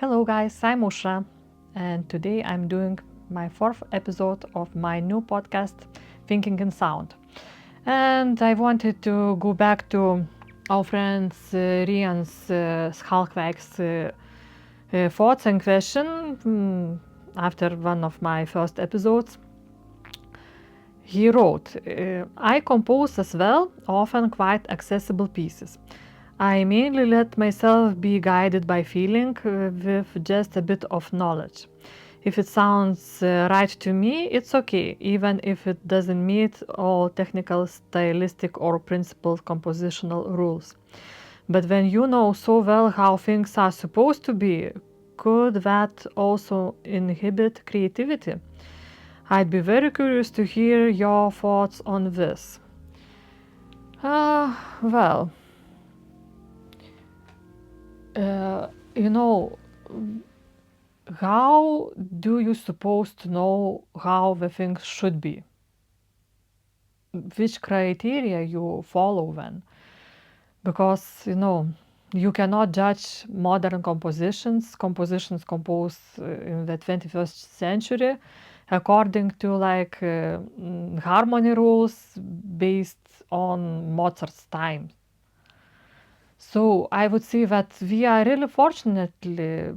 Hello guys, I'm Ausra, and today I'm doing my fourth episode of my new podcast, Thinking in Sound. And I wanted to go back to our friends Rien's Schalkwijk's thoughts and question after one of my first episodes. He wrote, I compose as well, often quite accessible pieces. I mainly let myself be guided by feeling with just a bit of knowledge. If it sounds right to me, it's okay, even if it doesn't meet all technical, stylistic, or principled compositional rules. But when you know so well how things are supposed to be, could that also inhibit creativity? I'd be very curious to hear your thoughts on this. Well, uh, you know, how do you suppose to know how the things should be? Which criteria you follow then? Because, you cannot judge modern compositions composed in the 21st century according to harmony rules based on Mozart's time. So I would say that we are really fortunately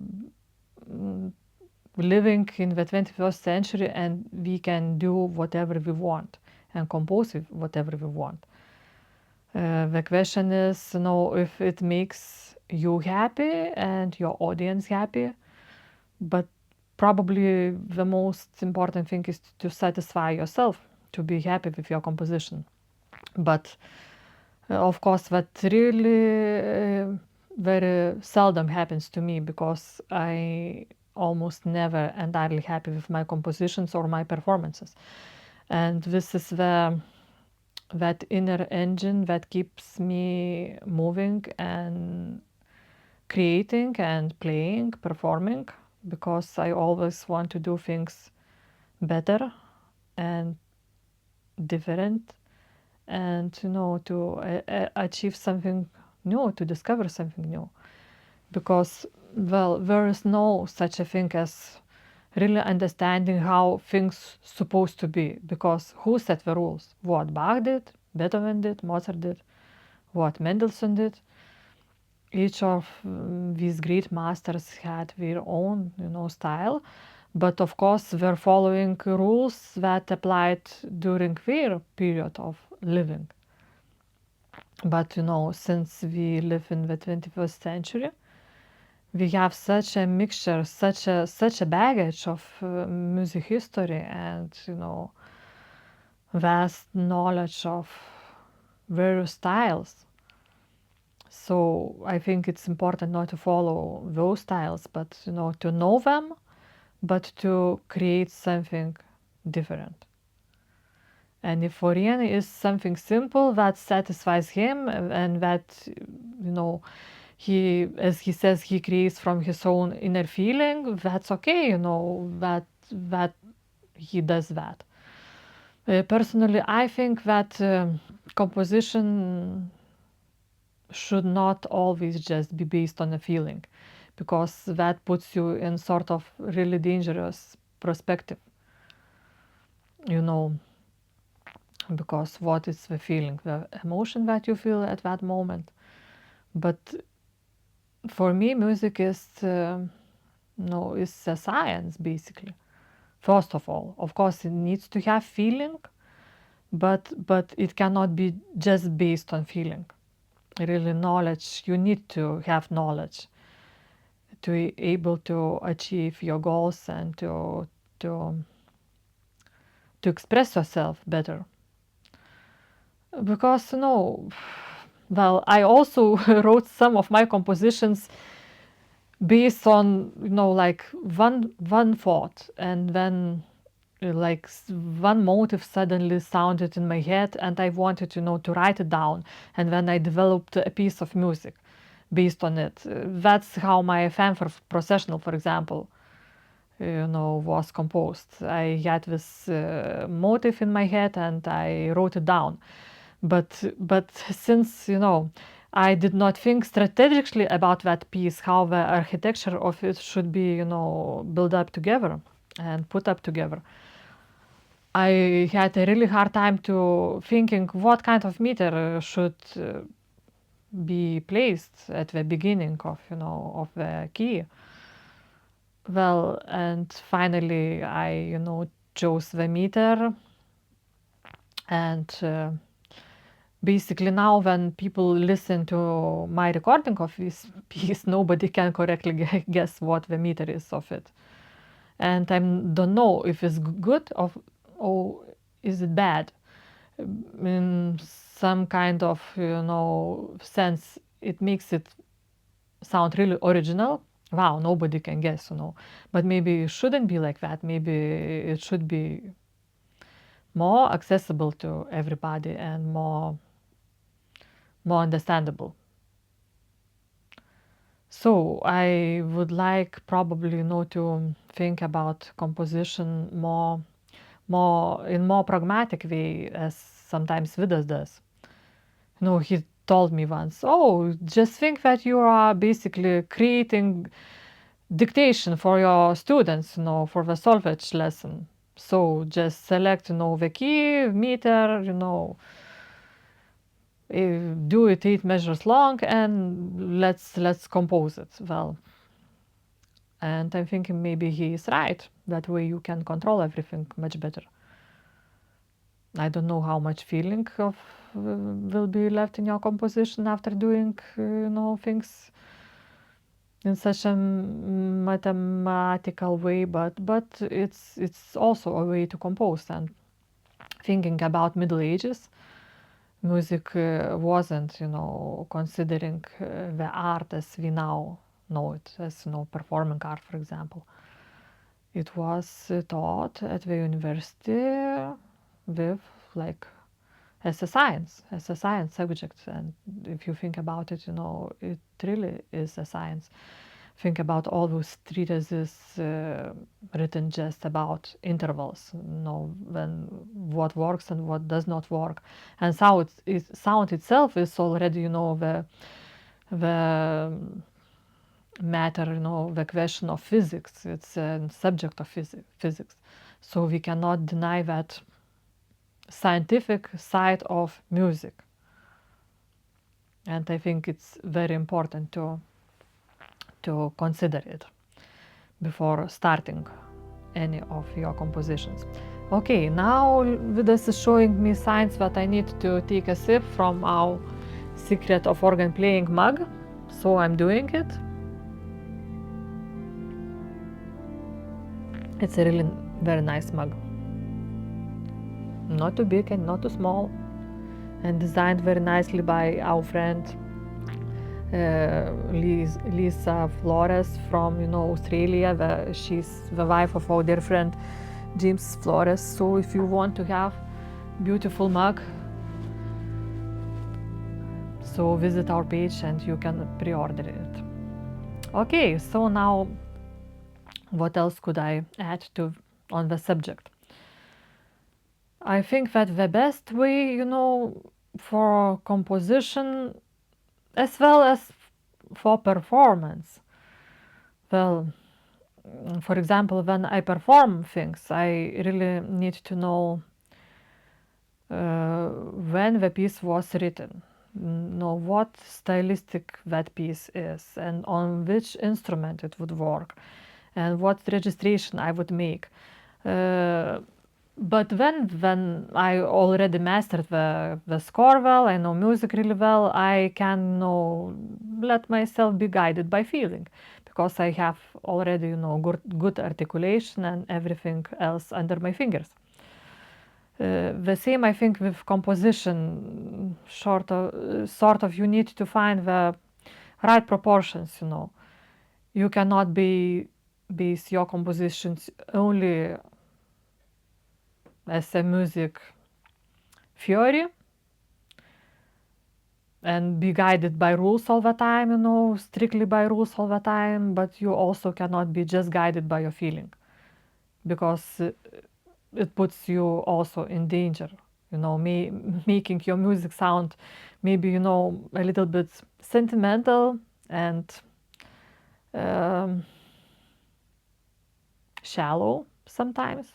living in the 21st century, and we can do whatever we want and compose whatever we want. The question is, if it makes you happy and your audience happy, but probably the most important thing is to satisfy yourself, to be happy with your composition. But of course, that really very seldom happens to me, because I almost never entirely happy with my compositions or my performances. And this is that inner engine that keeps me moving and creating and playing, performing, because I always want to do things better and different, and to achieve something new, to discover something new. Because, well, there is no such a thing as really understanding how things supposed to be, because who set the rules? What Bach did, Beethoven did, Mozart did, what Mendelssohn did. Each of these great masters had their own style, but of course they're following rules that applied during their period of living. But since we live in the 21st century, we have such a mixture, such a baggage of music history, and vast knowledge of various styles. So I think it's important not to follow those styles, but to know them, but to create something different. And if for Rien is something simple that satisfies him, and that he, as he says, he creates from his own inner feeling, that's okay, that he does that. Personally, I think that composition should not always just be based on a feeling, because that puts you in sort of really dangerous perspective, because what is the feeling, the emotion that you feel at that moment. But for me, music is is a science, basically. First of all, of course, it needs to have feeling, but it cannot be just based on feeling. Really, knowledge, you need to have knowledge to be able to achieve your goals and to express yourself better. Because well, I also wrote some of my compositions based on one thought, and then one motive suddenly sounded in my head, and I wanted to write it down, and then I developed a piece of music based on it. That's how my fan for Processional, for example, was composed. I had this motive in my head, and I wrote it down. But since I did not think strategically about that piece, how the architecture of it should be, built up together and put up together. I had a really hard time to thinking what kind of meter should be placed at the beginning of, of the key. Well, and finally I, chose the meter, and basically now when people listen to my recording of this piece, nobody can correctly guess what the meter is of it. And I don't know if it's good or is it bad. In some kind of, sense, it makes it sound really original. Wow, nobody can guess, But maybe it shouldn't be like that. Maybe it should be more accessible to everybody and more understandable. So I would like probably, to think about composition more pragmatic way, as sometimes Vidas does. He told me once, oh, just think that you are basically creating dictation for your students, for the solfege lesson. So just select, the key, meter, do it 8 measures long, and let's compose it. Well, and I'm thinking maybe he is right. That way you can control everything much better. I don't know how much feeling of will be left in your composition after doing, things in such a mathematical way, but it's also a way to compose. And thinking about Middle Ages, music wasn't, considering the art as we now know it, as, performing art, for example. It was taught at the university with, like, as a science subject. And if you think about it, it really is a science. Think about all those treatises written just about intervals, when what works and what does not work. And sound itself is already, the matter, the question of physics. It's a subject of physics. So we cannot deny that scientific side of music. And I think it's very important to consider it before starting any of your compositions. Okay, now this is showing me signs that I need to take a sip from our Secret of Organ Playing mug. So I'm doing it. It's a really very nice mug. Not too big and not too small. And designed very nicely by our friend Lisa Flores from, Australia. She's the wife of our dear friend James Flores. So if you want to have beautiful mug, so visit our page and you can pre-order it. Okay, so now what else could I add on the subject? I think that the best way, for composition as well as for performance. Well, for example, when I perform things, I really need to know when the piece was written, know what stylistic that piece is, and on which instrument it would work, and what registration I would make. But when I already mastered the score well, I know music really well, I can let myself be guided by feeling, because I have already good articulation and everything else under my fingers. The same, I think, with composition. Sort of you need to find the right proportions. You cannot base your compositions only as a music theory and be guided by rules all the time, strictly by rules all the time, but you also cannot be just guided by your feeling, because it puts you also in danger, making your music sound maybe, a little bit sentimental and shallow sometimes.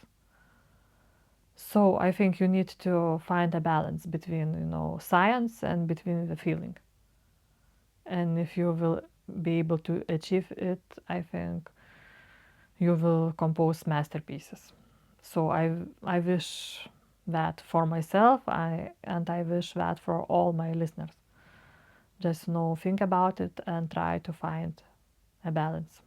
So I think you need to find a balance between, science and between the feeling. And if you will be able to achieve it, I think you will compose masterpieces. So I wish that for myself, and I wish that for all my listeners. Just think about it and try to find a balance.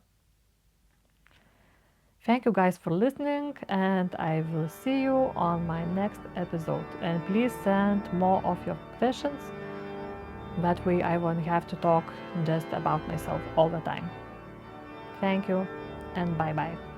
Thank you guys for listening, and I will see you on my next episode. And please send more of your questions. That way I won't have to talk just about myself all the time. Thank you, and bye bye.